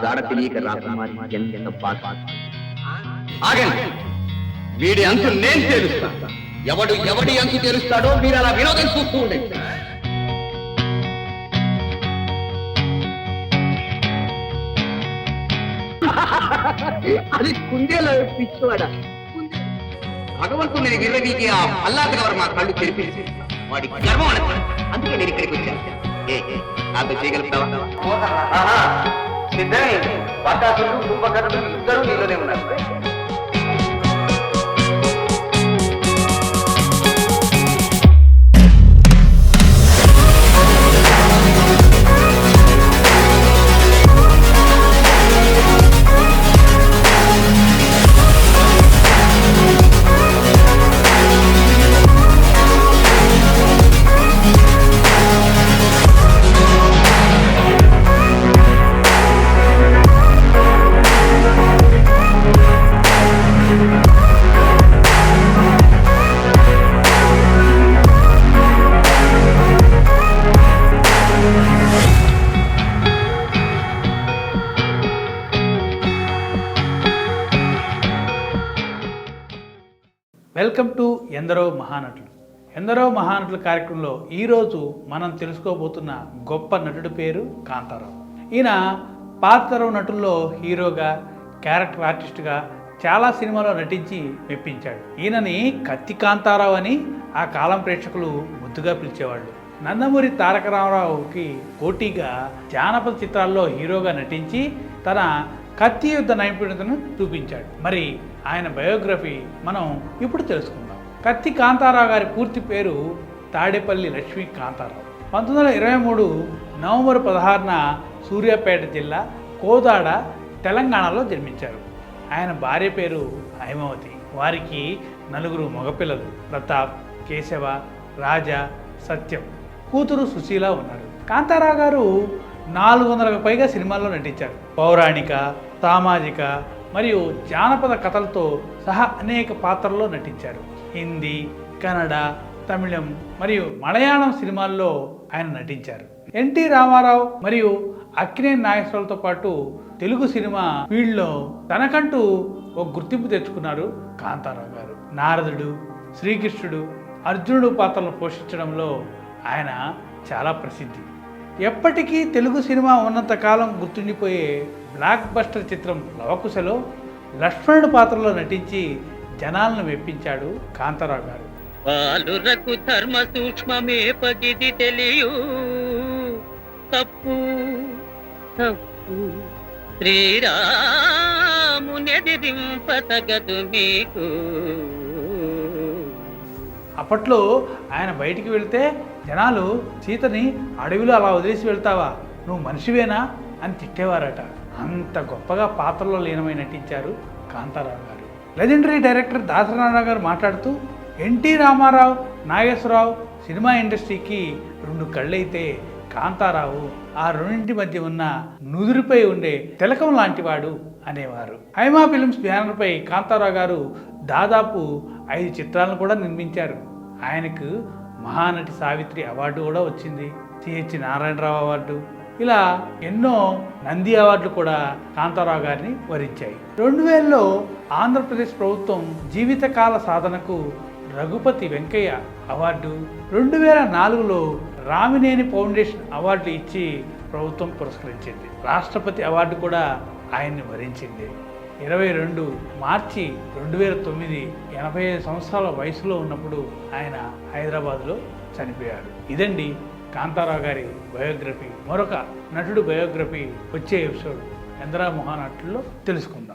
జాడ తెలియక రాకుమారి ఎంత బాధ. ఆగండి, వీడి అంతు నేను తెలుస్తా. ఎవడి అంతు తెలుస్తాడో మీరు అలా వినోదం చూస్తూ ఉండండి. అది కుందేలో పిచ్చివాడ. భగవంతుని విర్రవీకి ఆ అల్లాదగవరు మా కళ్ళు తెరిపించి వాడి గర్వం అనుకోండి. అందుకే నేను ఇక్కడికి వచ్చాను. నాతో చేయగలుగుతావా? సిద్ధమే. బకాసులు కుంభకర్ణులు ఇద్దరు నీలోనే ఉన్నారు. వెల్కమ్ టు ఎందరో మహానటులు. ఎందరో మహానటుల కార్యక్రమంలో ఈరోజు మనం తెలుసుకోబోతున్న గొప్ప నటుడి పేరు కాంతారావు. ఈయన పాత్ర నటుల్లో హీరోగా, క్యారెక్టర్ ఆర్టిస్ట్గా చాలా సినిమాలో నటించి మెప్పించాడు. ఈయనని కత్తి కాంతారావు అని ఆ కాలం ప్రేక్షకులు ముద్దుగా పిలిచేవాళ్ళు. నందమూరి తారక రామారావుకి పోటీగా జానపద చిత్రాల్లో హీరోగా నటించి తన కత్తి యుద్ధ నైపుణ్యతను చూపించాడు. మరి ఆయన బయోగ్రఫీ మనం ఇప్పుడు తెలుసుకుందాం. కత్తి కాంతారావు గారి పూర్తి పేరు తాడేపల్లి లక్ష్మీ కాంతారావు. 1923 నవంబర్ 16న సూర్యాపేట జిల్లా కోదాడ, తెలంగాణలో జన్మించారు. ఆయన భార్య పేరు హైమావతి. వారికి 4 మగపిల్లలు: ప్రతాప్, కేశవ, రాజా, సత్యం. కూతురు సుశీల ఉన్నారు. కాంతారావు గారు 400కు పైగా సినిమాల్లో నటించారు. పౌరాణిక, సామాజిక మరియు జానపద కథలతో సహా అనేక పాత్రల్లో నటించారు. హిందీ, కన్నడ, తమిళం మరియు మలయాళం సినిమాల్లో ఆయన నటించారు. ఎన్టీ రామారావు మరియు అక్కినేని నాగేశ్వరరావుతో పాటు తెలుగు సినిమా ఫీల్డ్లో తనకంటూ ఒక గుర్తింపు తెచ్చుకున్నారు కాంతారావు గారు. నారదుడు, శ్రీకృష్ణుడు, అర్జునుడు పాత్రలను పోషించడంలో ఆయన చాలా ప్రసిద్ధి. ఎప్పటికీ తెలుగు సినిమా ఉన్నంతకాలం గుర్తుండిపోయే బ్లాక్ బస్టర్ చిత్రం లవకుశలో లక్ష్మణుడు పాత్రలో నటించి జనాలను మెప్పించాడు కాంతారావు గారు. బాలురకు ధర్మ సూక్ష్మమే పగిది తెలియు తప్పు తప్పు శ్రీరామునెదిరింపతగదు మీకు. అప్పట్లో ఆయన బయటికి వెళ్తే జనాలు సీతని అడవిలో అలా వదిలేసి వెళ్తావా, నువ్వు మనిషివేనా అని తిట్టేవారట. అంత గొప్పగా పాత్రలో లీనమై నటించారు కాంతారావు గారు. లెజెండరీ డైరెక్టర్ దాసనారాయణ గారు మాట్లాడుతూ, ఎన్టీ రామారావు, నాగేశ్వరరావు సినిమా ఇండస్ట్రీకి 2 కళ్ళైతే కాంతారావు ఆ రెండింటి మధ్య ఉన్న నుదురుపై ఉండే తిలకం లాంటివాడు అనేవారు. హైమా ఫిల్మ్స్ బ్యానర్పై కాంతారావు గారు దాదాపు 5 చిత్రాలను కూడా నిర్మించారు. ఆయనకు మహానటి సావిత్రి అవార్డు కూడా వచ్చింది, సిహెచ్ నారాయణరావు అవార్డు, ఇలా ఎన్నో నంది అవార్డులు కూడా కాంతారావు గారిని వరించాయి. 2000లో ఆంధ్రప్రదేశ్ ప్రభుత్వం జీవితకాల సాధనకు Raghupathi Venkaiah award, 2004లో Ramineni foundation award ఇచ్చి ప్రభుత్వం పురస్కరించింది. రాష్ట్రపతి అవార్డు కూడా ఆయన్ని వరించింది. 22 మార్చి 2009 85 సంవత్సరాల వయసులో ఉన్నప్పుడు ఆయన హైదరాబాద్లో చనిపోయాడు. ఇదండి కాంతారావు గారి బయోగ్రఫీ. మరొక నటుడు బయోగ్రఫీ వచ్చే ఎపిసోడ్ ఎందరో మహానటుల్లో తెలుసుకుందాం.